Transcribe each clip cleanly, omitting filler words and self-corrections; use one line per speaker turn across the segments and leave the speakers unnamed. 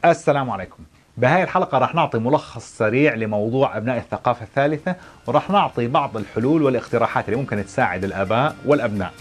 السلام عليكم. بهاي الحلقة رح نعطي ملخص سريع لموضوع أبناء الثقافة الثالثة، ورح نعطي بعض الحلول والاقتراحات اللي ممكن تساعد الآباء والأبناء.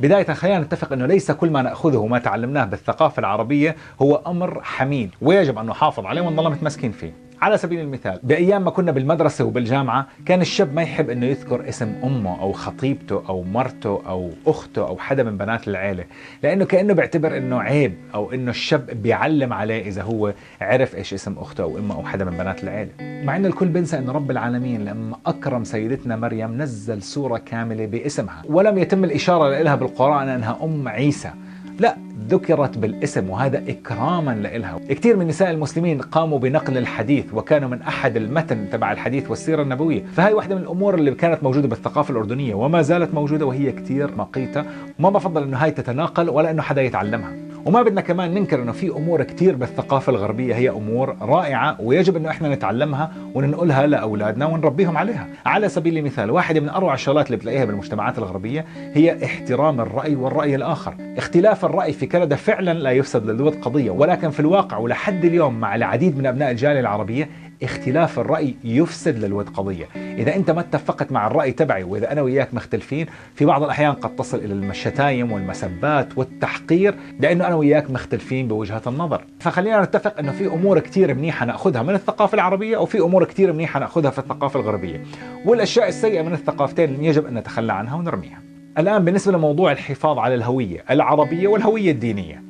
بداية خلينا نتفق أنه ليس كل ما نأخذه وما تعلمناه بالثقافة العربية هو أمر حميد ويجب أن نحافظ عليه ونضل متمسكين فيه. على سبيل المثال، بأيام ما كنا بالمدرسة وبالجامعة كان الشاب ما يحب أنه يذكر اسم أمه أو خطيبته أو مرته أو أخته أو حدا من بنات العيلة، لأنه كأنه بيعتبر أنه عيب أو أنه الشاب بيعلم عليه إذا هو عرف إيش اسم أخته أو أمه أو حدا من بنات العيلة. مع أن الكل بينسى أن رب العالمين لما أكرم سيدتنا مريم نزل سورة كاملة باسمها، ولم يتم الإشارة لها بالقرآن أنها أم عيسى، لا، ذكرت بالاسم، وهذا إكراما لإلها. كثير من نساء المسلمين قاموا بنقل الحديث وكانوا من أحد المتن تبع الحديث والسيرة النبوية، فهي واحدة من الأمور اللي كانت موجودة بالثقافة الأردنية وما زالت موجودة، وهي كثير مقيتة، وما بفضل أنه هاي تتناقل ولا أنه حدا يتعلمها. وما بدنا كمان ننكر أنه في أمور كثير بالثقافة الغربية هي أمور رائعة ويجب أنه إحنا نتعلمها وننقلها لأولادنا ونربيهم عليها. على سبيل المثال، واحدة من أروع الشغلات اللي بتلاقيها بالمجتمعات الغربية هي احترام الرأي والرأي الآخر. اختلاف الرأي في كندا فعلا لا يفسد للود قضية، ولكن في الواقع ولحد اليوم مع العديد من أبناء الجالية العربية اختلاف الرأي يفسد للود قضية. إذا أنت ما اتفقت مع الرأي تبعي وإذا أنا وياك مختلفين، في بعض الأحيان قد تصل إلى الشتايم والمسبات والتحقير لأنه أنا وياك مختلفين بوجهة النظر. فخلينا نتفق أنه في أمور كتير منيحة نأخذها من الثقافة العربية وفي أمور كتير منيحة نأخذها في الثقافة الغربية، والأشياء السيئة من الثقافتين يجب أن نتخلى عنها ونرميها. الآن بالنسبة لموضوع الحفاظ على الهوية العربية والهوية الدينية،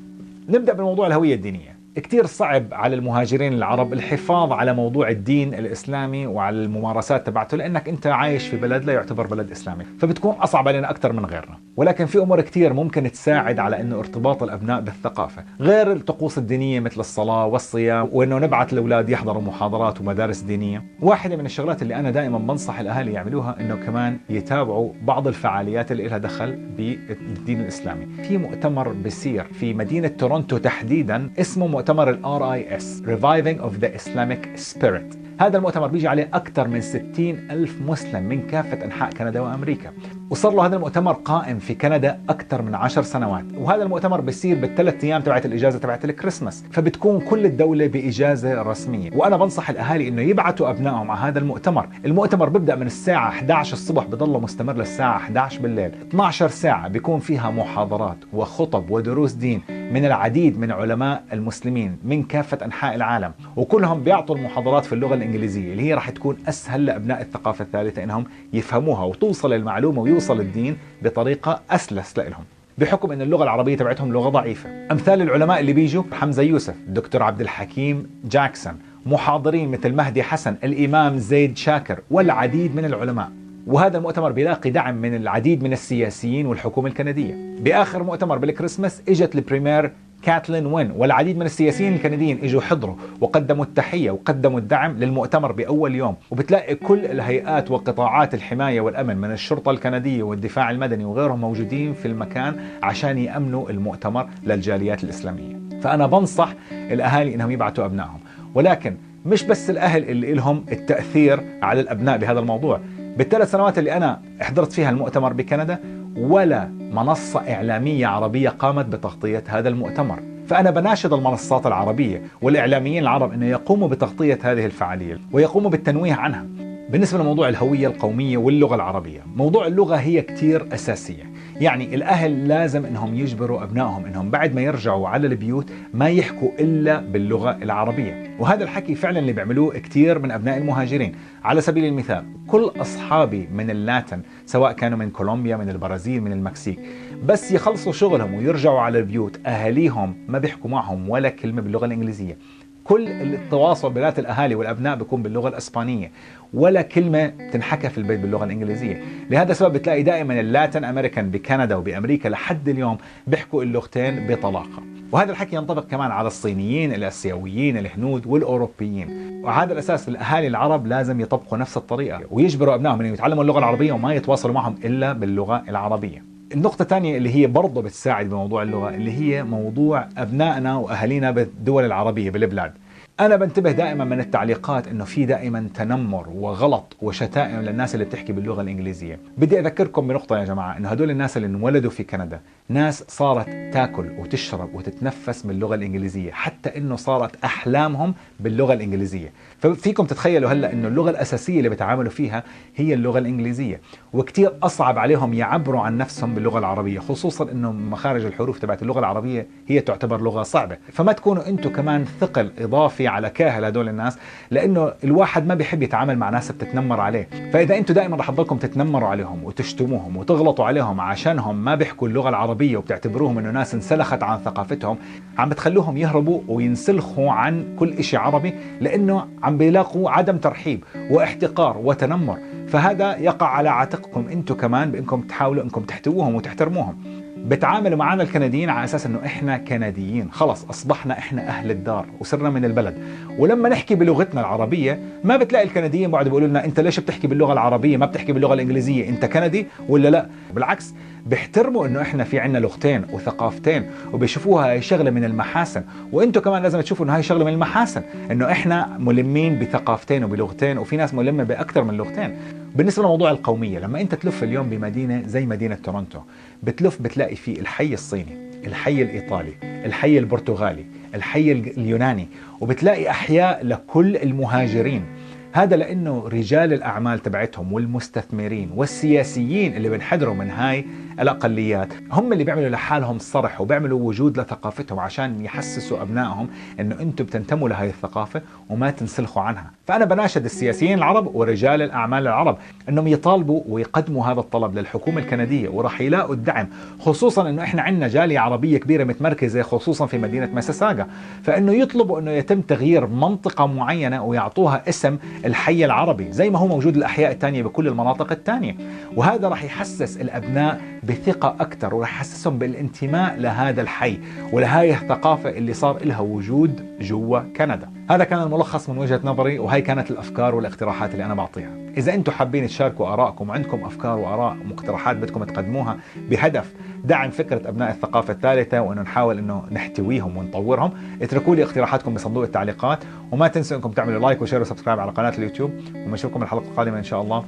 نبدأ بموضوع الهوية الدينية. كتير صعب على المهاجرين العرب الحفاظ على موضوع الدين الإسلامي وعلى الممارسات تبعته، لأنك أنت عايش في بلد لا يعتبر بلد إسلامي، فبتكون أصعب علينا أكثر من غيرنا. ولكن في أمور كتير ممكن تساعد على أنه ارتباط الأبناء بالثقافة، غير الطقوس الدينية مثل الصلاة والصيام، وأنه نبعث الأولاد يحضروا محاضرات ومدارس دينية. واحدة من الشغلات اللي أنا دائما بنصح الأهالي يعملوها أنه كمان يتابعوا بعض الفعاليات اللي لها دخل بالدين الإسلامي. في مؤتمر بيصير في مدينة تورونتو تحديدا اسمه مؤتمر ال RIS Reviving of the Islamic Spirit. هذا المؤتمر بيجي عليه أكثر من 60,000 مسلم من كافة أنحاء كندا وأمريكا، وصار له هذا المؤتمر قائم في كندا أكثر من 10 سنوات. وهذا المؤتمر بيصير بالثلاث أيام تبعت الإجازة تبعت الكريسماس، فبتكون كل الدولة بإجازة رسمية. وأنا بنصح الأهالي إنه يبعتوا أبنائهم على هذا المؤتمر. المؤتمر بيبدأ من الساعة 11 الصبح بضله مستمر للساعة 11 بالليل، 12 ساعة بيكون فيها محاضرات وخطب ودروس دين من العديد من علماء المسلمين من كافة أنحاء العالم، وكلهم بيعطوا المحاضرات في اللغة الإنجليزية اللي هي راح تكون أسهل لأبناء الثقافة الثالثة إنهم يفهموها وتوصل المعلومة ويوصل الدين بطريقة أسلس لهم، بحكم أن اللغة العربية تبعتهم لغة ضعيفة. أمثال العلماء اللي بيجوا: حمزة يوسف، دكتور عبد الحكيم جاكسون، محاضرين مثل مهدي حسن، الإمام زيد شاكر، والعديد من العلماء. وهذا المؤتمر بيلاقي دعم من العديد من السياسيين والحكومة الكندية. بآخر مؤتمر بالكريسماس اجت البريمير كاتلين وين والعديد من السياسيين الكنديين اجوا حضروا وقدموا التحية وقدموا الدعم للمؤتمر بأول يوم. وبتلاقي كل الهيئات وقطاعات الحماية والأمن من الشرطة الكندية والدفاع المدني وغيرهم موجودين في المكان عشان يأمنوا المؤتمر للجاليات الإسلامية. فأنا بنصح الأهالي إنهم يبعتوا أبنائهم، ولكن مش بس الأهل اللي لهم التأثير على الأبناء بهذا الموضوع. بالثلاث سنوات اللي أنا حضرت فيها المؤتمر بكندا ولا منصة إعلامية عربية قامت بتغطية هذا المؤتمر، فأنا بناشد المنصات العربية والإعلاميين العرب أن يقوموا بتغطية هذه الفعالية ويقوموا بالتنويه عنها. بالنسبة لموضوع الهوية القومية واللغة العربية، موضوع اللغة هي كتير أساسية. يعني الأهل لازم أنهم يجبروا أبنائهم أنهم بعد ما يرجعوا على البيوت ما يحكوا إلا باللغة العربية، وهذا الحكي فعلا اللي بيعملوه كتير من أبناء المهاجرين. على سبيل المثال، كل أصحابي من اللاتن سواء كانوا من كولومبيا، من البرازيل، من المكسيك، بس يخلصوا شغلهم ويرجعوا على البيوت أهاليهم ما بيحكوا معهم ولا كلمة باللغة الإنجليزية. كل التواصل بين الأهالي والأبناء بيكون باللغة الإسبانية، ولا كلمة تنحكى في البيت باللغة الإنجليزية. لهذا السبب بتلاقي دائما اللاتن أمريكان بكندا وبأمريكا لحد اليوم بيحكوا اللغتين بطلاقة. وهذا الحكي ينطبق كمان على الصينيين، الآسيويين، الهنود والأوروبيين. وعلى الأساس الأهالي العرب لازم يطبقوا نفس الطريقة ويجبروا أبنائهم أن يتعلموا اللغة العربية وما يتواصلوا معهم إلا باللغة العربية. النقطة الثانية اللي هي برضه بتساعد بموضوع اللغة، اللي هي موضوع أبنائنا وأهالينا بالدول العربية بالبلاد. أنا بنتبه دائما من التعليقات إنه في دائما تنمر وغلط وشتائم للناس اللي بتحكي باللغة الإنجليزية. بدي أذكركم بنقطة يا جماعة، إنه هدول الناس اللي انولدوا في كندا ناس صارت تاكل وتشرب وتتنفس باللغة الإنجليزية، حتى إنه صارت أحلامهم باللغة الإنجليزية. ففيكم تتخيلوا هلا إنه اللغة الأساسية اللي بيتعاملوا فيها هي اللغة الإنجليزية، وكتير أصعب عليهم يعبروا عن نفسهم باللغة العربية، خصوصا إنه مخارج الحروف تبعت اللغة العربية هي تعتبر لغة صعبة. فما تكونوا أنتم كمان ثقل إضافي على كاهل هدول الناس، لأنه الواحد ما بيحب يتعامل مع ناس بتتنمر عليه. فإذا أنتم دائما رح تضلكم تتنمروا عليهم وتشتموهم وتغلطوا عليهم عشانهم ما بيحكوا اللغة العربية وبتعتبروهم إنه ناس انسلخت عن ثقافتهم، عم بتخلوهم يهربوا وينسلخوا عن كل إشي عربي، لأنه عم بيلاقوا عدم ترحيب واحتقار وتنمر. فهذا يقع على عاتقكم أنتم كمان، بأنكم تحاولوا أنكم تحتووهم وتحترموهم. بتعاملوا معنا الكنديين على أساس أنه إحنا كنديين، خلص أصبحنا إحنا أهل الدار وصرنا من البلد. ولما نحكي بلغتنا العربية ما بتلاقي الكنديين بعد بيقولوا لنا أنت ليش بتحكي باللغة العربية ما بتحكي باللغة الإنجليزية، أنت كندي ولا لا؟ بالعكس، بيحترموا انه احنا في عنا لغتين وثقافتين، وبيشوفوها هي شغله من المحاسن. وانتم كمان لازم تشوفوا انه هاي شغله من المحاسن، انه احنا ملمين بثقافتين وبلغتين، وفي ناس ملمه باكثر من لغتين. بالنسبه لموضوع القوميه، لما انت تلف اليوم بمدينه زي مدينه تورونتو، بتلف بتلاقي فيه الحي الصيني، الحي الايطالي، الحي البرتغالي، الحي اليوناني، وبتلاقي احياء لكل المهاجرين. هذا لأنه رجال الأعمال تبعتهم والمستثمرين والسياسيين اللي بنحدروا من هاي الأقليات هم اللي بيعملوا لحالهم صرح وبيعملوا وجود لثقافتهم، عشان يحسسوا أبنائهم أنه أنتم بتنتموا لهاي الثقافة وما تنسلخوا عنها. فأنا بناشد السياسيين العرب ورجال الأعمال العرب أنهم يطالبوا ويقدموا هذا الطلب للحكومة الكندية، وراح يلاقوا الدعم، خصوصا أنه إحنا عندنا جالية عربية كبيرة متمركزة خصوصا في مدينة ميسيساغا، فإنه يطلبوا أنه يتم تغيير منطقة معينة ويعطوها اسم الحي العربي زي ما هو موجود الأحياء الثانية بكل المناطق الثانية. وهذا راح يحسس الأبناء بثقة أكثر، وراح يحسسهم بالانتماء لهذا الحي ولهاي الثقافة اللي صار لها وجود جوا كندا. هذا كان الملخص من وجهة نظري، وهي كانت الأفكار والاقتراحات اللي أنا بعطيها. إذا أنتم حابين تشاركوا آرائكم وعندكم أفكار وآراء ومقترحات بدكم تقدموها بهدف دعم فكرة أبناء الثقافة الثالثة، وأنه نحاول أنه نحتويهم ونطورهم، اتركوا لي اقتراحاتكم بصندوق التعليقات، وما تنسوا أنكم تعملوا لايك وشير وسبسكرايب على قناة اليوتيوب، ونشوفكم الحلقة القادمة إن شاء الله.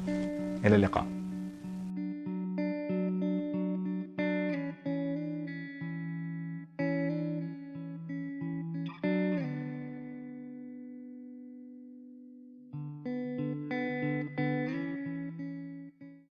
إلى اللقاء.